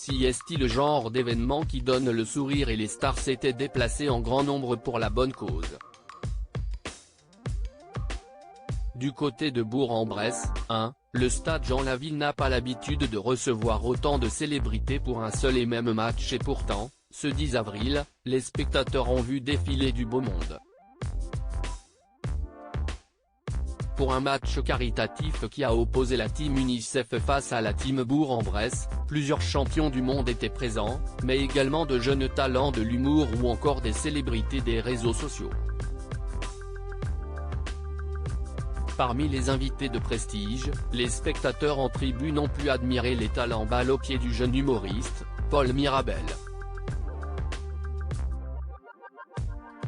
Si est-il le genre d'événement qui donne le sourire et les stars s'étaient déplacées en grand nombre pour la bonne cause. Du côté de Bourg-en-Bresse, le stade Jean Laville n'a pas l'habitude de recevoir autant de célébrités pour un seul et même match et pourtant, ce 10 avril, les spectateurs ont vu défiler du beau monde. Pour un match caritatif qui a opposé la team UNICEF face à la team Bourg-en-Bresse, plusieurs champions du monde étaient présents, mais également de jeunes talents de l'humour ou encore des célébrités des réseaux sociaux. Parmi les invités de prestige, les spectateurs en tribune ont pu admirer les talents balle au pied du jeune humoriste, Paul Mirabel.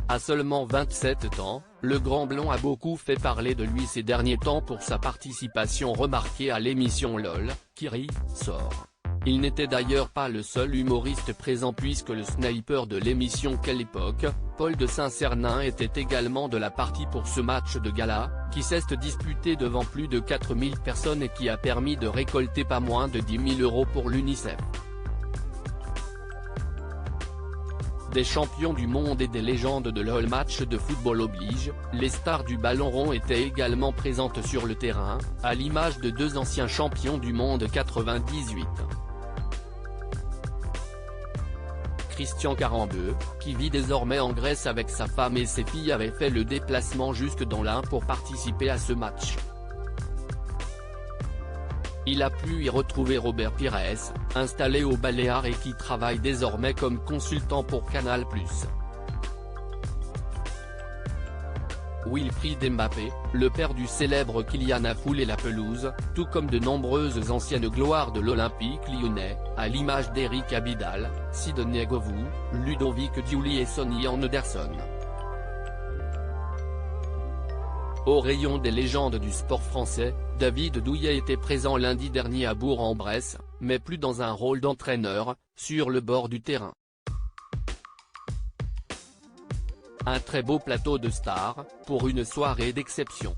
À seulement 27 ans, le grand blond a beaucoup fait parler de lui ces derniers temps pour sa participation remarquée à l'émission LOL, qui rit, sort. Il n'était d'ailleurs pas le seul humoriste présent puisque le sniper de l'émission Quelle époque, Paul de Saint-Cernin était également de la partie pour ce match de gala, qui s'est disputé devant plus de 4000 personnes et qui a permis de récolter pas moins de 10 000 € pour l'UNICEF. Des champions du monde et des légendes de LOL match de football oblige, les stars du ballon rond étaient également présentes sur le terrain, à l'image de deux anciens champions du monde 98. Christian Carambeu, qui vit désormais en Grèce avec sa femme et ses filles avait fait le déplacement jusque dans l'Ain pour participer à ce match. Il a pu y retrouver Robert Pires, installé aux Baléares et qui travaille désormais comme consultant pour Canal+. Wilfried Mbappé, le père du célèbre Kylian a foulé la pelouse, tout comme de nombreuses anciennes gloires de l'Olympique lyonnais, à l'image d'Eric Abidal, Sidonie Govou, Ludovic Giuly et Sonny Anderson. Au rayon des légendes du sport français, David Douillet était présent lundi dernier à Bourg-en-Bresse, mais plus dans un rôle d'entraîneur, sur le bord du terrain. Un très beau plateau de stars, pour une soirée d'exception.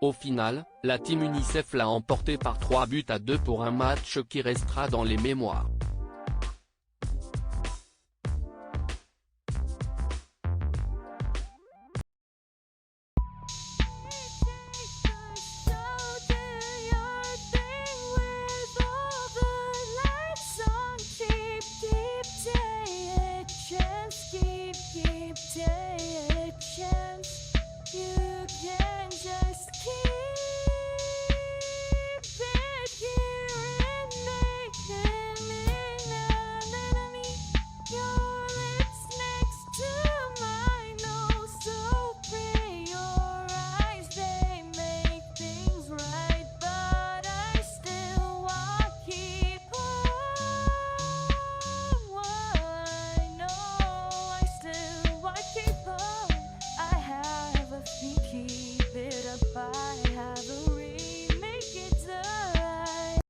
Au final, la team UNICEF l'a emporté par 3-2 pour un match qui restera dans les mémoires. Keep taking a chance. You